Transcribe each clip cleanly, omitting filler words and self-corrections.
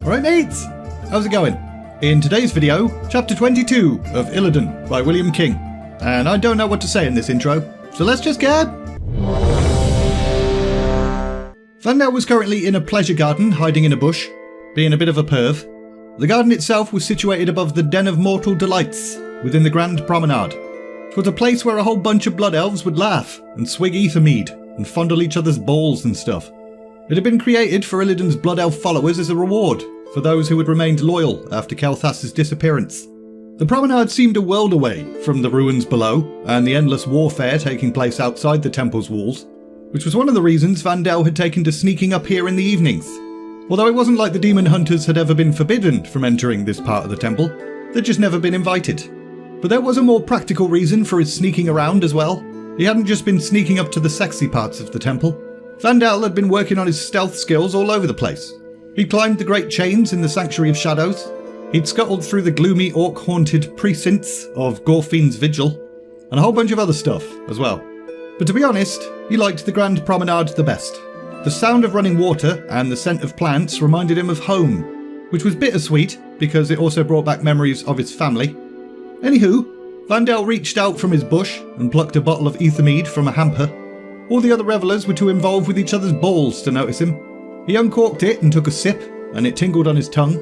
Alright mates, how's it going? In today's video, chapter 22 of Illidan by William King. And I don't know what to say in this intro, so let's just go! Vandel was currently in a pleasure garden hiding in a bush, being a bit of a perv. The garden itself was situated above the Den of Mortal Delights, within the Grand Promenade. It was a place where a whole bunch of Blood Elves would laugh and swig ether mead and fondle each other's balls and stuff. It had been created for Illidan's Blood Elf followers as a reward for those who had remained loyal after Kel'Thas's disappearance. The promenade seemed a world away from the ruins below and the endless warfare taking place outside the temple's walls, which was one of the reasons Vandel had taken to sneaking up here in the evenings. Although it wasn't like the demon hunters had ever been forbidden from entering this part of the temple, they'd just never been invited. But there was a more practical reason for his sneaking around as well. He hadn't just been sneaking up to the sexy parts of the temple. Vandel had been working on his stealth skills all over the place. He'd climbed the great chains in the Sanctuary of Shadows. He'd scuttled through the gloomy orc-haunted precincts of Gorfine's Vigil, and a whole bunch of other stuff as well. But to be honest, he liked the Grand Promenade the best. The sound of running water and the scent of plants reminded him of home, which was bittersweet because it also brought back memories of his family. Anywho, Vandel reached out from his bush and plucked a bottle of ether mead from a hamper. All the other revellers were too involved with each other's balls to notice him. He uncorked it and took a sip, and it tingled on his tongue.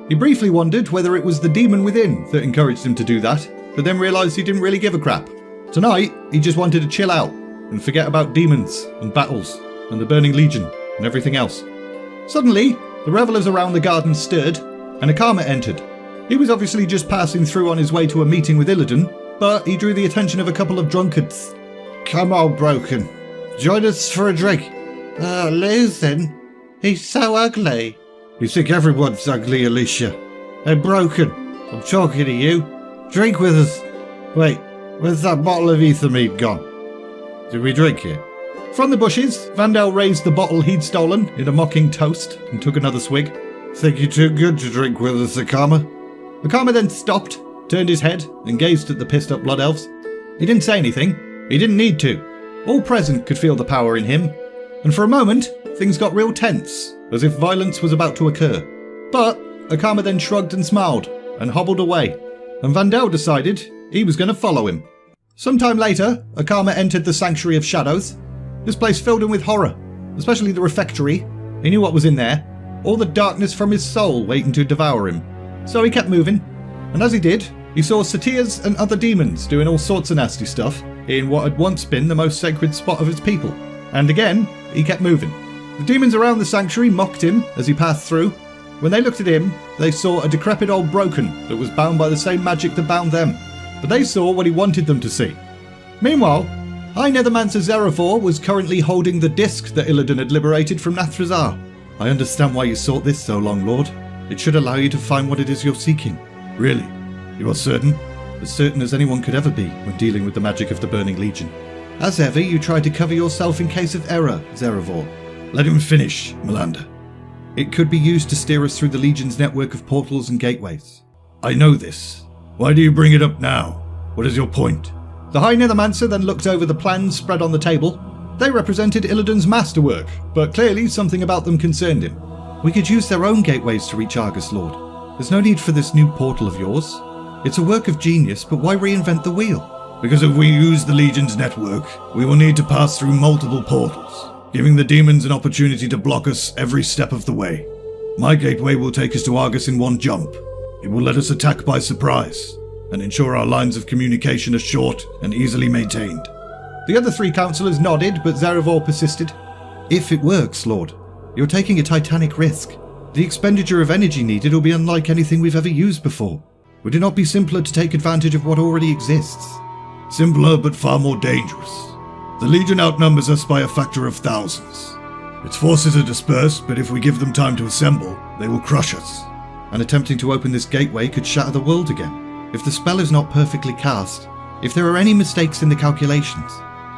He briefly wondered whether it was the demon within that encouraged him to do that, but then realised he didn't really give a crap. Tonight, he just wanted to chill out and forget about demons and battles and the Burning Legion and everything else. Suddenly, the revellers around the garden stirred, and Akama entered. He was obviously just passing through on his way to a meeting with Illidan, but he drew the attention of a couple of drunkards. Come on, Broken. Join us for a drink. Listen. He's so ugly. You think everyone's ugly, Alicia. Hey, Broken. I'm talking to you. Drink with us. Wait, where's that bottle of ether mead gone? Did we drink it? From the bushes, Vandel raised the bottle he'd stolen in a mocking toast and took another swig. Think you're too good to drink with us, Akama? Akama then stopped, turned his head, and gazed at the pissed up Blood Elves. He didn't say anything. He didn't need to. All present could feel the power in him. And for a moment, things got real tense, as if violence was about to occur. But Akama then shrugged and smiled, and hobbled away. And Vandel decided he was going to follow him. Sometime later, Akama entered the Sanctuary of Shadows. This place filled him with horror, especially the refectory. He knew what was in there. All the darkness from his soul waiting to devour him. So he kept moving, and as he did, he saw satyrs and other demons doing all sorts of nasty stuff in what had once been the most sacred spot of his people. And again, he kept moving. The demons around the sanctuary mocked him as he passed through. When they looked at him, they saw a decrepit old Broken that was bound by the same magic that bound them. But they saw what he wanted them to see. Meanwhile, High Nethermancer Zerafor was currently holding the disc that Illidan had liberated from Nathrazar. I understand why you sought this so long, Lord. It should allow you to find what it is you're seeking. Really? You are certain? As certain as anyone could ever be when dealing with the magic of the Burning Legion. As ever, you tried to cover yourself in case of error, Zerafor. Let him finish, Melander. It could be used to steer us through the Legion's network of portals and gateways. I know this. Why do you bring it up now? What is your point? The High Nethermancer then looked over the plans spread on the table. They represented Illidan's masterwork, but clearly something about them concerned him. We could use their own gateways to reach Argus, Lord. There's no need for this new portal of yours. It's a work of genius, but why reinvent the wheel? Because if we use the Legion's network, we will need to pass through multiple portals, giving the demons an opportunity to block us every step of the way. My gateway will take us to Argus in one jump. It will let us attack by surprise, and ensure our lines of communication are short and easily maintained. The other three councillors nodded, but Zerafor persisted. If it works, Lord, you're taking a titanic risk. The expenditure of energy needed will be unlike anything we've ever used before. Would it not be simpler to take advantage of what already exists? Simpler, but far more dangerous. The Legion outnumbers us by a factor of thousands. Its forces are dispersed, but if we give them time to assemble, they will crush us. And attempting to open this gateway could shatter the world again. If the spell is not perfectly cast, if there are any mistakes in the calculations.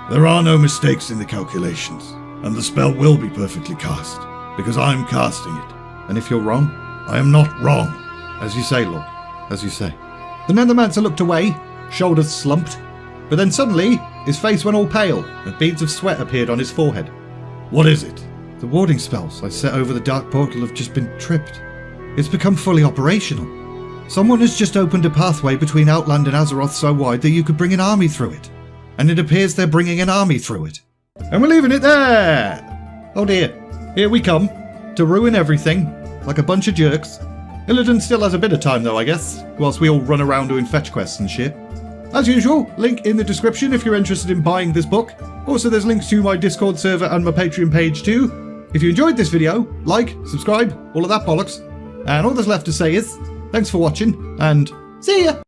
There are no mistakes in the calculations, and the spell will be perfectly cast, because I'm casting it. And if you're wrong? I am not wrong. As you say, Lord. As you say. The Nethermancer looked away, shoulders slumped, but then suddenly his face went all pale and beads of sweat appeared on his forehead. What is it? The warding spells I set over the dark portal have just been tripped. It's become fully operational. Someone has just opened a pathway between Outland and Azeroth so wide that you could bring an army through it. And it appears they're bringing an army through it. And we're leaving it there! Oh dear, here we come, to ruin everything, like a bunch of jerks. Illidan still has a bit of time though, I guess, whilst we all run around doing fetch quests and shit. As usual, link in the description if you're interested in buying this book. Also, there's links to my Discord server and my Patreon page too. If you enjoyed this video, like, subscribe, all of that bollocks. And all that's left to say is, thanks for watching, and see ya!